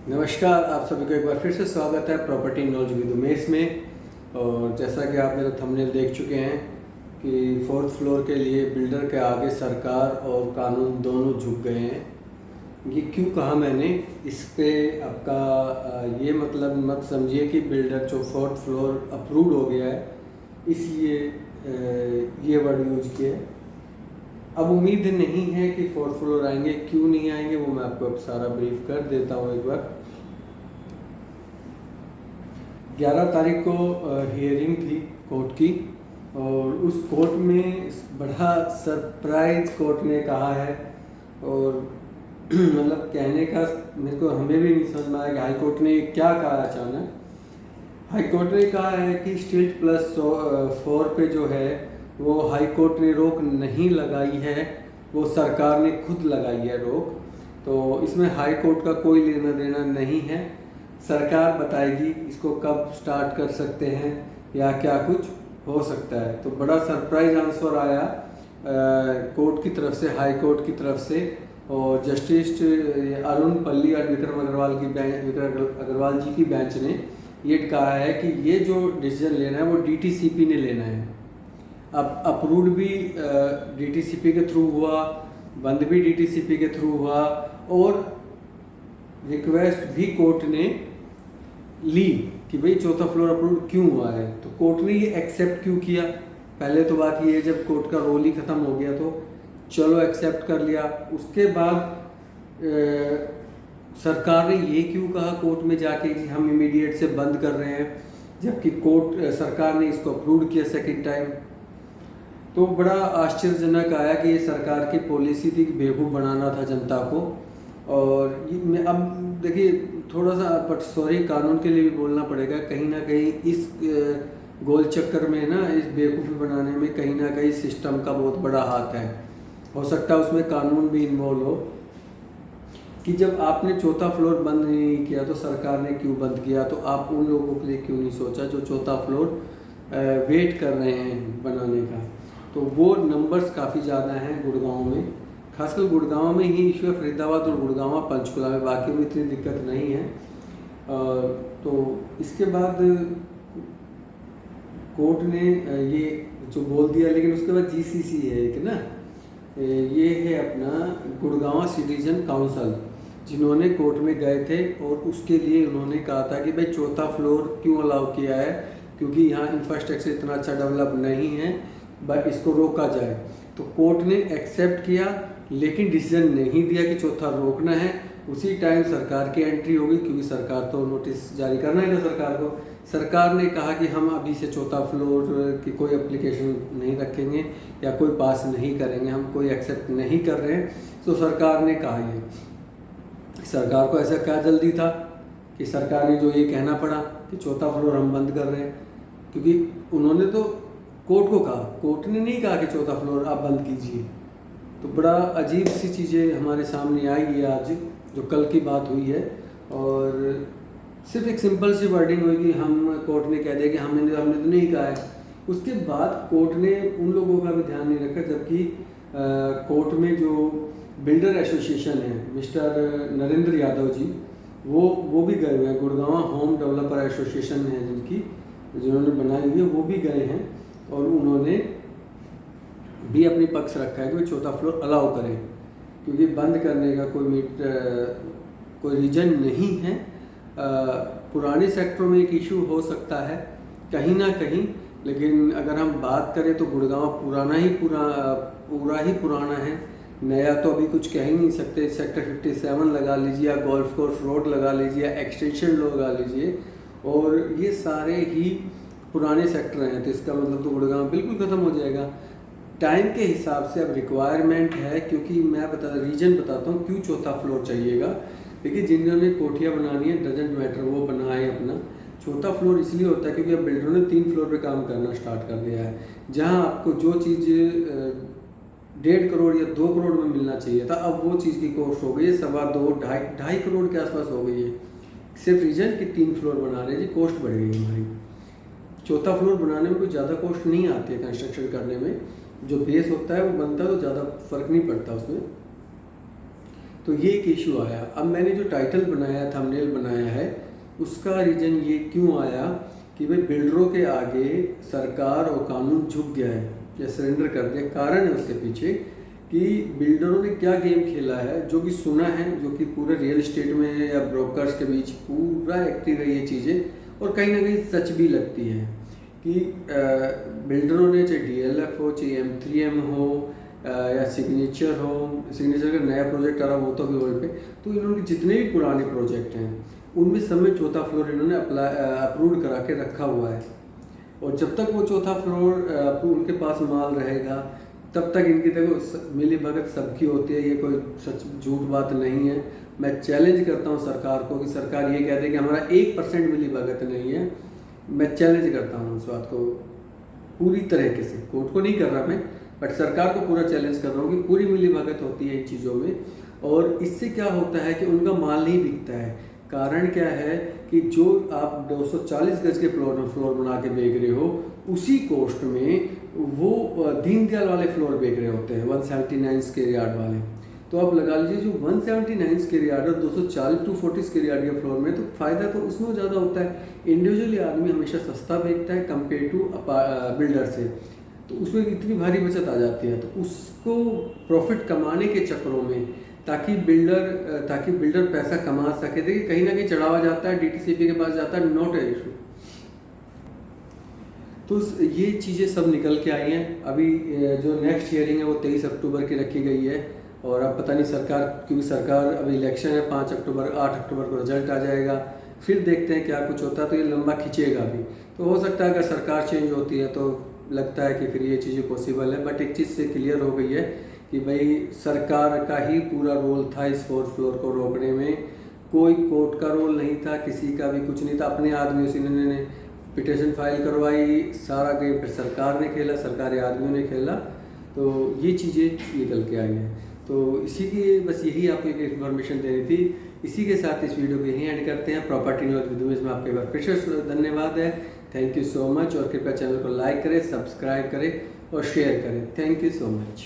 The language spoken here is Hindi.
नमस्कार, आप सभी को एक बार फिर से स्वागत है प्रॉपर्टी नॉलेज विद उमेश में। और जैसा कि आप मेरा थंबनेल देख चुके हैं कि फोर्थ फ्लोर के लिए बिल्डर के आगे सरकार और कानून दोनों झुक गए हैं। ये क्यों कहा मैंने, इस पे आपका ये मतलब मत समझिए कि बिल्डर जो फोर्थ फ्लोर अप्रूव्ड हो गया है इसलिए ये वर्ड यूज किया है। अब उम्मीद नहीं है कि फोर्थ फ्लोर आएंगे, क्यों नहीं आएंगे वो मैं आपको अब सारा ब्रीफ कर देता हूँ एक बार। 11 तारीख को हियरिंग थी कोर्ट की, और उस कोर्ट में बड़ा सरप्राइज कोर्ट ने कहा है। और मतलब कहने का मेरे को हमें भी नहीं समझ में आया कि हाई कोर्ट ने क्या कहा अचानक। हाई कोर्ट ने कहा है कि स्ट्रीट प्लस 4 पे जो है वो हाई कोर्ट ने रोक नहीं लगाई है, वो सरकार ने खुद लगाई है रोक। तो इसमें हाई कोर्ट का कोई लेना देना नहीं है। सरकार बताएगी इसको कब स्टार्ट कर सकते हैं या क्या कुछ हो सकता है। तो बड़ा सरप्राइज आंसर आया कोर्ट की तरफ से, हाई कोर्ट की तरफ से। और जस्टिस अरुण पल्ली और विक्रम अग्रवाल जी की बेंच ने ये कहा है कि ये जो डिसीजन लेना है वो डीटीसीपी ने लेना है। अब अप्रूव्ड भी डीटीसीपी के थ्रू हुआ, बंद भी डीटीसीपी के थ्रू हुआ, और रिक्वेस्ट भी कोर्ट ने ली कि भाई चौथा फ्लोर अप्रूव्ड क्यों हुआ है। तो कोर्ट ने ये एक्सेप्ट क्यों किया। पहले तो बात ये है, जब कोर्ट का रोल ही ख़त्म हो गया तो चलो एक्सेप्ट कर लिया। उसके बाद सरकार ने ये क्यों कहा कोर्ट में जाके कि हम इमीडिएट से बंद कर रहे हैं, जबकि सरकार ने इसको अप्रूव किया सेकंड टाइम। तो बड़ा आश्चर्यजनक आया कि ये सरकार की पॉलिसी थी कि बेवकूफ़ बनाना था जनता को। और अब देखिए थोड़ा सा बट सॉरी कानून के लिए भी बोलना पड़ेगा, कहीं ना कहीं इस गोल चक्कर में ना, इस बेवकूफ़ी बनाने में कहीं ना कहीं सिस्टम का बहुत बड़ा हाथ है। हो सकता है उसमें कानून भी इन्वॉल्व हो कि जब आपने चौथा फ्लोर बंद नहीं किया तो सरकार ने क्यों बंद किया। तो आप उन लोगों के लिए क्यों नहीं सोचा जो चौथा फ्लोर वेट कर रहे हैं बनाने का। तो वो नंबर्स काफ़ी ज़्यादा हैं गुड़गांव में, खासकर गुड़गांव में ही इशू है। फरीदाबाद और गुड़गांव पंचकुला में, बाकी में इतनी दिक्कत नहीं है। तो इसके बाद कोर्ट ने ये जो बोल दिया, लेकिन उसके बाद जीसीसी है एक ना, ये है अपना गुड़गांव सिटीजन काउंसिल, जिन्होंने कोर्ट में गए थे और उसके लिए उन्होंने कहा था कि भाई चौथा फ्लोर क्यों अलाउ किया है, क्योंकि यहाँ इंफ्रास्ट्रक्चर इतना अच्छा डेवलप नहीं है, बट इसको रोका जाए। तो कोर्ट ने एक्सेप्ट किया, लेकिन डिसीजन नहीं दिया कि चौथा रोकना है। उसी टाइम सरकार की एंट्री होगी, क्योंकि सरकार तो नोटिस जारी करना है ना सरकार को। सरकार ने कहा कि हम अभी से चौथा फ्लोर की कोई एप्लीकेशन नहीं रखेंगे या कोई पास नहीं करेंगे, हम कोई एक्सेप्ट नहीं कर रहे हैं। तो सरकार ने कहा, ये सरकार को ऐसा क्या जल्दी था कि सरकार ने जो ये कहना पड़ा कि चौथा फ्लोर हम बंद कर रहे हैं, क्योंकि उन्होंने तो कोर्ट को कहा, कोर्ट ने नहीं कहा कि चौथा फ्लोर आप बंद कीजिए। तो बड़ा अजीब सी चीज़ें हमारे सामने आई है आज, जो कल की बात हुई है। और सिर्फ एक सिंपल सी वर्डिंग हुई कि हम, कोर्ट ने कह दिया कि हमने तो नहीं कहा है। उसके बाद कोर्ट ने उन लोगों का भी ध्यान नहीं रखा, जबकि कोर्ट में जो बिल्डर एसोसिएशन है, मिस्टर नरेंद्र यादव जी, वो भी गए हुए हैं। गुड़गांव होम डेवलपर एसोसिएशन है जिन्होंने बनाई हुई है, वो भी गए हैं और उन्होंने भी अपनी पक्ष रखा है कि वो चौथा फ्लोर अलाउ करें, क्योंकि बंद करने का कोई रीज़न नहीं है। पुराने सेक्टरों में एक इशू हो सकता है कहीं ना कहीं, लेकिन अगर हम बात करें तो गुड़गांव पूरा ही पुराना है, नया तो अभी कुछ कह ही नहीं सकते। सेक्टर 57 लगा लीजिए, या गोल्फ कोर्स रोड लगा लीजिए, या एक्सटेंशन लगा लीजिए, और ये सारे ही पुराने सेक्टर हैं। तो इसका मतलब तो गुड़गांव बिल्कुल ख़त्म हो जाएगा टाइम के हिसाब से। अब रिक्वायरमेंट है, क्योंकि मैं रीजन बताता हूँ क्यों चौथा फ्लोर चाहिएगा। देखिए जिन्होंने कोठियाँ बनानी है डजेंट मैटर, वो बनाए अपना। चौथा फ्लोर इसलिए होता है क्योंकि अब बिल्डरों ने 3 फ्लोर पे काम करना स्टार्ट कर दिया है। जहाँ आपको जो चीज़ 1.5 करोड़ या 2 करोड़ में मिलना चाहिए था, अब वो चीज़ की कॉस्ट हो गई है 2.25 ढाई करोड़ के आसपास हो गई है। सिर्फ रीजन कि 3 फ्लोर बना रहे हैं जी, कॉस्ट बढ़ गई है हमारी। चौथा फ्लोर बनाने में कोई ज़्यादा कॉस्ट नहीं आती है, कंस्ट्रक्शन करने में जो बेस होता है वो बनता है तो ज़्यादा फर्क नहीं पड़ता उसमें। तो ये एक इशू आया। अब मैंने जो टाइटल बनाया, थंबनेल बनाया है, उसका रीज़न ये क्यों आया कि भाई बिल्डरों के आगे सरकार और कानून झुक गया है या सरेंडर कर दिया। कारण है उसके पीछे कि बिल्डरों ने क्या गेम खेला है, जो कि सुना है, जो कि पूरे रियल एस्टेट में या ब्रोकर्स के बीच पूरा एक्टिव है ये चीज़ें, और कहीं ना कहीं सच भी लगती है कि बिल्डरों ने, चाहे DLF हो, चाहे M3M हो या सिग्नेचर हो, सिग्नेचर का नया प्रोजेक्ट आ रहा वो तो भी वर्ल्ड पे, तो इन्होंने जितने भी पुराने प्रोजेक्ट हैं उनमें सब में चौथा फ्लोर इन्होंने अप्रूव करा के रखा हुआ है। और जब तक वो चौथा फ्लोर उनके पास माल रहेगा तब तक इनकी, देखो मिली भगत सबकी होती है, ये कोई सच झूठ बात नहीं है। मैं चैलेंज करता हूँ सरकार को कि सरकार ये कह दे कि हमारा 1% मिली भगत नहीं है। मैं चैलेंज करता हूँ उस बात को पूरी तरीके से, कोर्ट को नहीं कर रहा मैं, बट सरकार को पूरा चैलेंज कर रहा हूँ कि पूरी मिली भगत होती है इन चीज़ों में। और इससे क्या होता है कि उनका माल नहीं बिकता है। कारण क्या है कि जो आप 240 गज के फ्लोर बना के बेच रहे हो, उसी कॉस्ट में वो दीनदयाल वाले फ्लोर बेच रहे होते हैं 179 स्क्वायर यार्ड वाले। तो आप लगा लीजिए जो 179 स्क्वायर यार्ड और 240 टू 40 स्क्वायर यार्ड के फ्लोर में, तो फ़ायदा तो उसमें ज़्यादा होता है। इंडिविजुअली आदमी हमेशा सस्ता बेचता है कंपेयर टू बिल्डर से, तो उसमें इतनी भारी बचत आ जाती है। तो उसको प्रॉफिट कमाने के चक्करों में, ताकि बिल्डर पैसा कमा सके, देखिए कहीं ना कहीं चढ़ावा जाता है, DTCP के पास जाता है, नॉट ए इशू। तो ये चीज़ें सब निकल के आई हैं। अभी जो नेक्स्ट हियरिंग है वो 23 अक्टूबर की रखी गई है, और अब पता नहीं सरकार, क्योंकि सरकार अभी इलेक्शन है 5 अक्टूबर, 8 अक्टूबर को रिजल्ट आ जाएगा, फिर देखते हैं क्या कुछ होता है। तो ये लंबा खींचेगा भी, तो हो सकता है अगर सरकार चेंज होती है तो लगता है कि फिर ये चीज़ें पॉसिबल है। बट एक चीज़ से क्लियर हो गई है कि भाई सरकार का ही पूरा रोल था इस 4th फ्लोर को रोकने में, कोई कोर्ट का रोल नहीं था, किसी का भी कुछ नहीं था। अपने आदमियों से इन्होंने पिटीशन फाइल करवाई, सारा गेम फिर सरकार ने खेला, सरकारी आदमियों ने खेला। तो ये चीज़ें निकल के आई हैं। तो इसी की बस यही आपको एक इन्फॉर्मेशन देनी थी। इसी के साथ इस वीडियो को यहीं एंड करते हैं। प्रॉपर्टी नॉलेज विद उमेश में आपके बार फिर से धन्यवाद है। थैंक यू सो मच, और कृपया चैनल को लाइक करें, सब्सक्राइब करें और शेयर करें। Thank you so much.